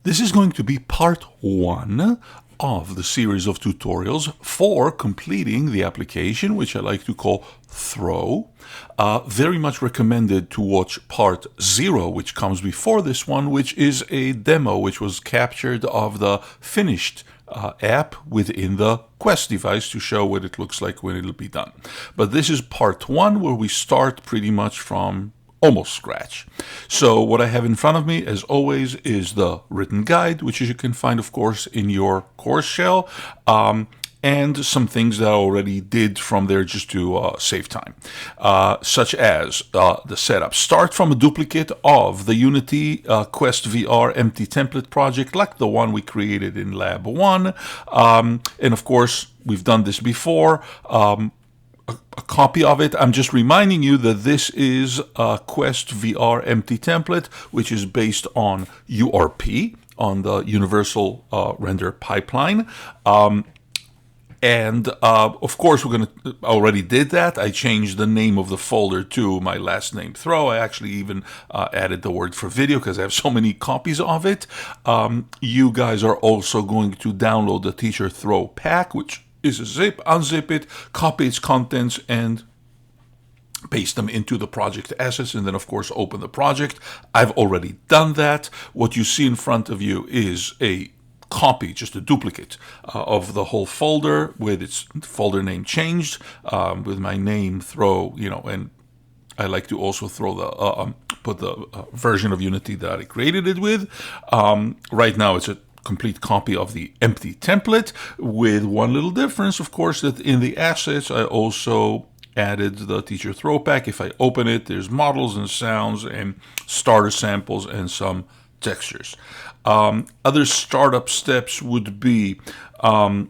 This is going to be part 1 of the series of tutorials for completing the application, which I like to call Throw. Very much recommended to watch part 0, which comes before this one, which is a demo which was captured of the finished app within the Quest device to show what it looks like when it'll be done. But this is part 1 where we start pretty much from almost scratch. So what I have in front of me, as always, is the written guide, which you can find, of course, in your course shell, and some things that I already did from there just to save time, such as the setup. Start from a duplicate of the Unity Quest VR empty template project, like the one we created in Lab 1. And of course, we've done this before. A copy of it. I'm just reminding you that this is a Quest VR empty template, which is based on URP, on the Universal Render Pipeline. And of course, we're going to already did that. I changed the name of the folder to my last name Throw. I actually even added the word for video because I have so many copies of it. You guys are also going to download the Teacher Throw pack, which is a zip, unzip it, copy its contents, and paste them into the project assets, and then of course open the project. I've already done that. What you see in front of you is a copy, just a duplicate of the whole folder with its folder name changed, with my name Throw, and I like to also throw the put the version of Unity that I created it with. Right now it's a complete copy of the empty template, with one little difference, of course, that in the assets I also added the Teacher Throw pack. If I open it, there's models and sounds and starter samples and some textures. Other startup steps would be, do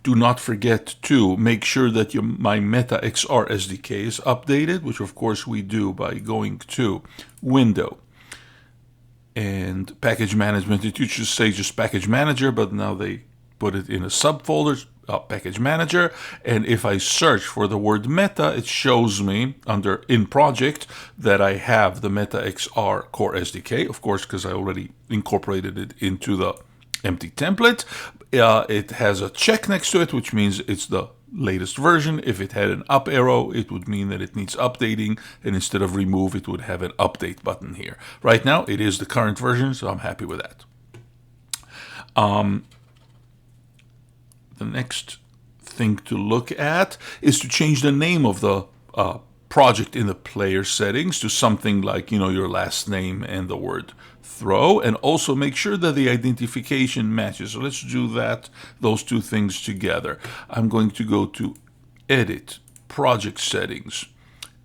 not forget to make sure that my Meta XR SDK is updated, which of course we do by going to Window and Package Management. It used to say just Package Manager, but now they put it in a subfolder, Package Manager. And if I search for the word Meta, it shows me under In Project that I have the Meta XR Core SDK, of course, because I already incorporated it into the empty template. It has a check next to it, which means it's the latest version. If it had an up arrow, it would mean that it needs updating, and instead of remove, it would have an update button here. Right now, it is the current version, so I'm happy with that. The next thing to look at is to change the name of the project in the player settings to something like, your last name and the word Throw, and also make sure that the identification matches. So let's do that, those two things together. I'm going to go to Edit, Project Settings,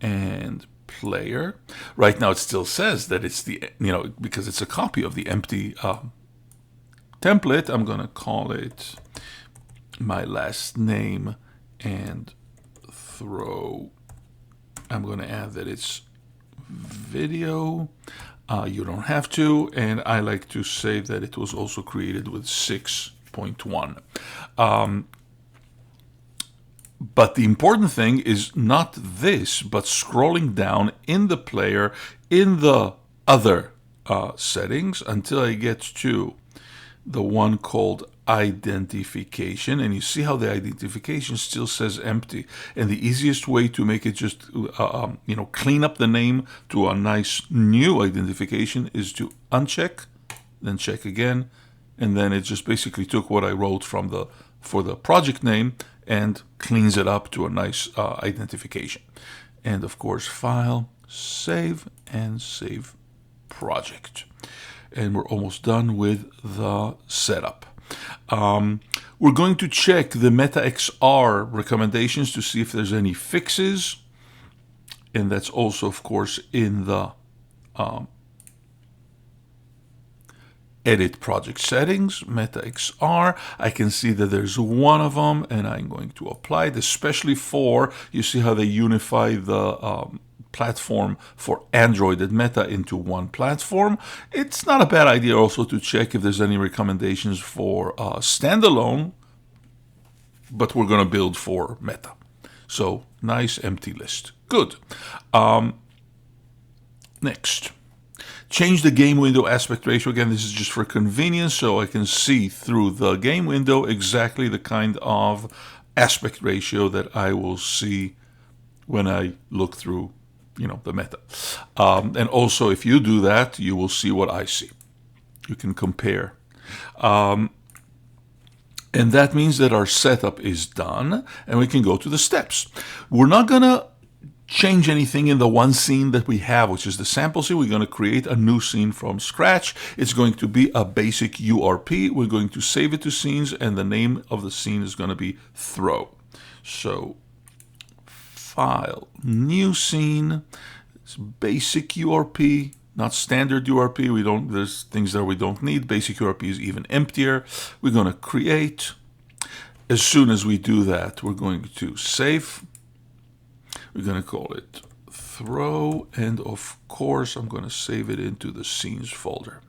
and Player. Right now it still says that it's the, because it's a copy of the empty template. I'm going to call it my last name and Throw. I'm going to add that it's video. You don't have to, and I like to say that it was also created with 6.1. But the important thing is not this, but scrolling down in the player in the other settings until I get to the one called Identification, and you see how the identification still says empty. And the easiest way to make it just clean up the name to a nice new identification is to uncheck, then check again, and then it just basically took what I wrote for the project name and cleans it up to a nice identification. And of course, File, Save, and Save Project. And we're almost done with the setup. We're going to check the Meta XR recommendations to see if there's any fixes, and that's also, of course, in the Edit Project Settings, Meta XR. I can see that there's one of them, and I'm going to apply it, especially for, you see how they unify the platform for Android and Meta into one platform. It's not a bad idea also to check if there's any recommendations for standalone, but we're going to build for Meta. So nice empty list. Good. Next, Change the game window aspect ratio. Again, this is just for convenience, so I can see through the game window exactly the kind of aspect ratio that I will see when I look through, the meta. And also, if you do that, you will see what I see. You can compare. And that means that our setup is done, and we can go to the steps. We're not going to change anything in the one scene that we have, which is the sample scene. We're going to create a new scene from scratch. It's going to be a basic URP. We're going to save it to scenes, and the name of the scene is going to be throw. So, file, new scene, it's basic URP, not standard URP. There's things that we don't need. Basic URP is even emptier. We're going to create. As soon as we do that, we're going to save. We're going to call it throw, and of course I'm going to save it into the scenes folder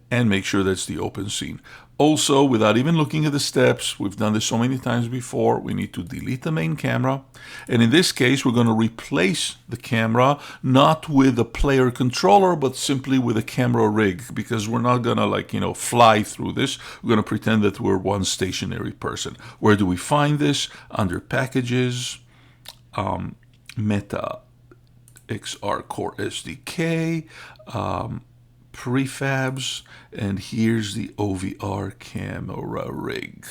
and make sure that's the open scene. Also, without even looking at the steps, we've done this so many times before, we need to delete the main camera. And in this case, we're going to replace the camera not with a player controller, but simply with a camera rig, because we're not going to fly through this. We're going to pretend that we're one stationary person. Where do we find this? Under packages, Meta XR Core SDK, prefabs, and here's the OVR camera rig.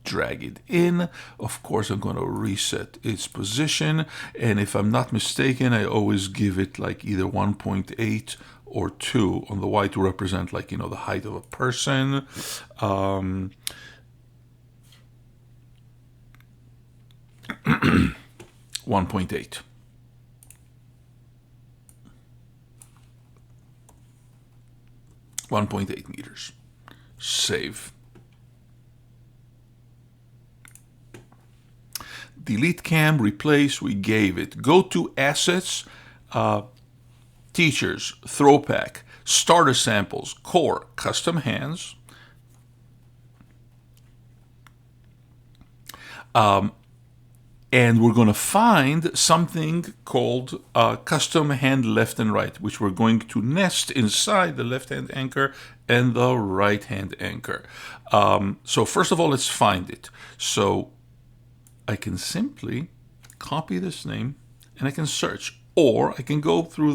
Drag it in. Of course, I'm going to reset its position, and if I'm not mistaken, I always give it either 1.8 or 2 on the Y to represent the height of a person. 1.8. meters. Save. Delete cam, replace, we gave it. Go to assets, teachers, throw pack, starter samples, core, custom hands. And we're going to find something called custom hand left and right, which we're going to nest inside the left hand anchor and the right hand anchor. So first of all, let's find it. So I can simply copy this name and I can search, or I can go through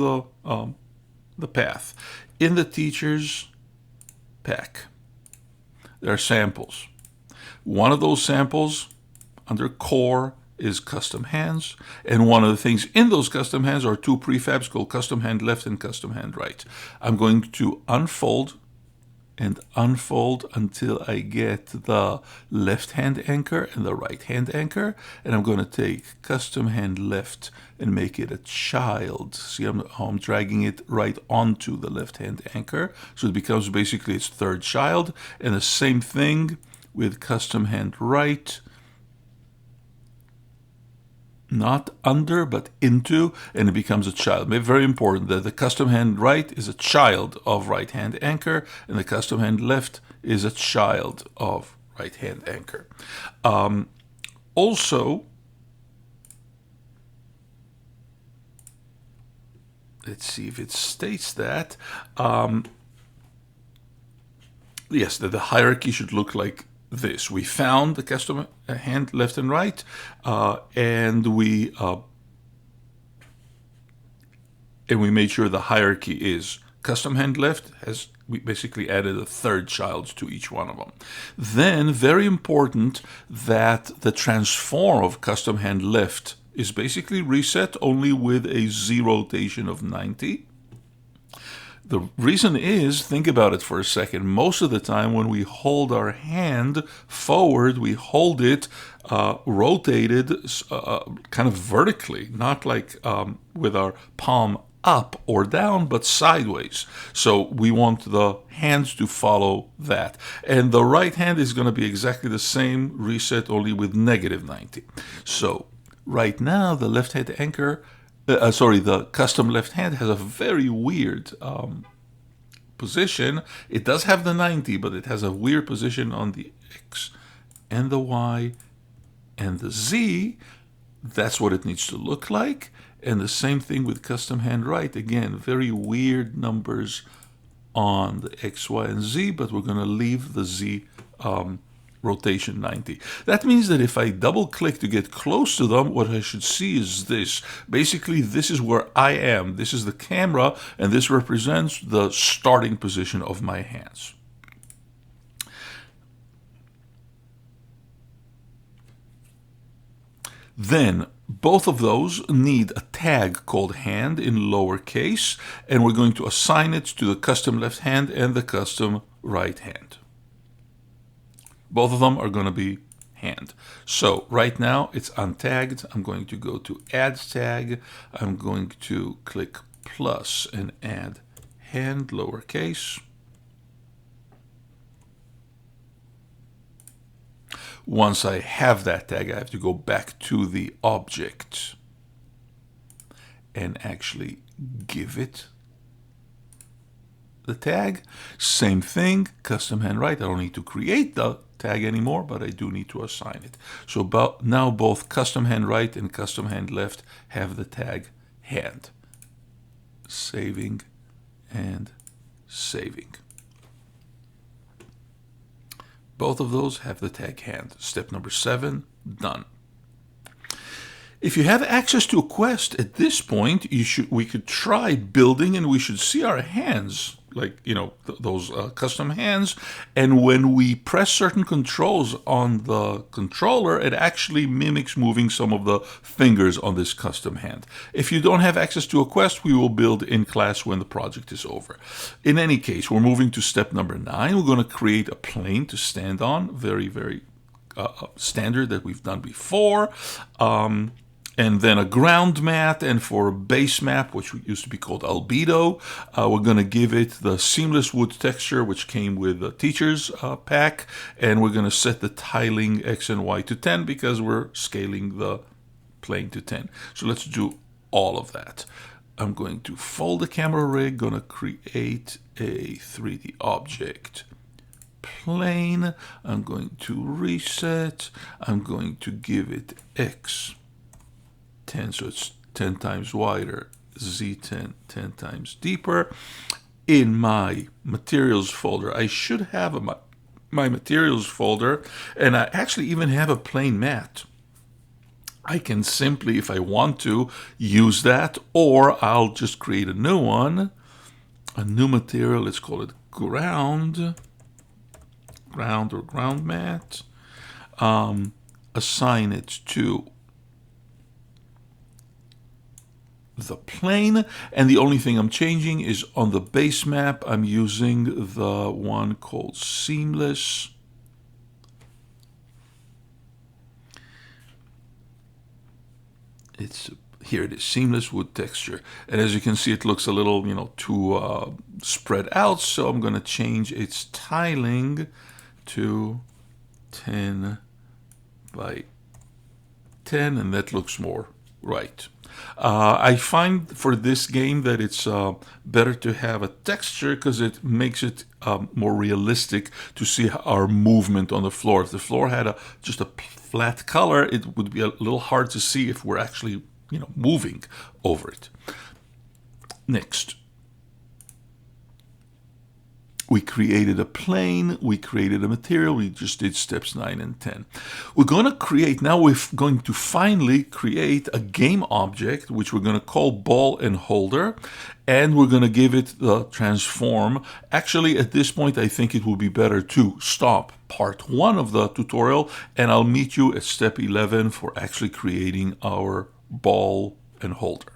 the path. In the teachers pack, there are samples. One of those samples under core is custom hands, and one of the things in those custom hands are two prefabs called custom hand left and custom hand right. I'm going to unfold and unfold until I get the left hand anchor and the right hand anchor, and I'm going to take custom hand left and make it a child. See how I'm dragging it right onto the left hand anchor, so it becomes basically its third child. And the same thing with custom hand right, not under, but into, and it becomes a child. Very important that the custom hand right is a child of right hand anchor, and the custom hand left is a child of right hand anchor. Also, let's see if it states that. Yes, that the hierarchy should look like this. We found the custom hand left and right, and we made sure the hierarchy is custom hand left. We basically added a third child to each one of them. Then, very important that the transform of custom hand left is basically reset only with a Z rotation of 90. The reason is, think about it for a second, most of the time when we hold our hand forward, we hold it rotated kind of vertically, not like with our palm up or down, but sideways. So we want the hands to follow that. And the right hand is going to be exactly the same, reset only with negative 90. So right now, the left hand anchor, the custom left hand has a very weird position. It does have the 90, but it has a weird position on the X and the Y and the Z. That's what it needs to look like. And the same thing with custom hand right. Again, very weird numbers on the X, Y, and Z, but we're going to leave the Z rotation 90. That means that if I double click to get close to them, what I should see is this. Basically, this is where I am. This is the camera, and this represents the starting position of my hands. Then both of those need a tag called hand in lowercase, and we're going to assign it to the custom left hand and the custom right hand. Both of them are going to be hand. So right now it's untagged. I'm going to go to add tag. I'm going to click plus and add hand lowercase. Once I have that tag, I have to go back to the object and actually give it the tag. Same thing, custom hand right. I don't need to create the tag anymore, but I do need to assign it. So now both custom hand right and custom hand left have the tag hand. Saving and saving. Both of those have the tag hand. Step number 7, done. If you have access to a quest at this point, we could try building, and we should see our hands, like, you know, those custom hands. And when we press certain controls on the controller, it actually mimics moving some of the fingers on this custom hand. If you don't have access to a quest, we will build in class when the project is over. In any case, we're moving to step number 9. We're going to create a plane to stand on. Very, very standard that we've done before. And then a ground mat, and for a base map, which used to be called albedo, we're going to give it the seamless wood texture, which came with the teacher's pack, and we're going to set the tiling X and Y to 10 because we're scaling the plane to 10. So let's do all of that. I'm going to fold the camera rig, going to create a 3D object plane. I'm going to reset. I'm going to give it X 10, so it's 10 times wider, Z10, 10 times deeper. In my materials folder, I should have my materials folder, and I actually even have a plain mat. I can simply, if I want to, use that, or I'll just create a new one, a new material. Let's call it ground or ground mat. Assign it to the plane, and the only thing I'm changing is on the base map I'm using the one called seamless. Here it is, seamless wood texture, and as you can see it looks a little, you know, too spread out, so I'm going to change its tiling to 10 by 10, and that looks more right. I find for this game that it's better to have a texture because it makes it more realistic to see our movement on the floor. If the floor had just a flat color, it would be a little hard to see if we're actually, you know, moving over it. Next, we created a plane, we created a material, we just did steps 9 and 10. We're going to create, now we're going to finally create a game object, which we're going to call ball and holder, and we're going to give it the transform. Actually, at this point, I think it will be better to stop part 1 of the tutorial, and I'll meet you at step 11 for actually creating our ball and holder.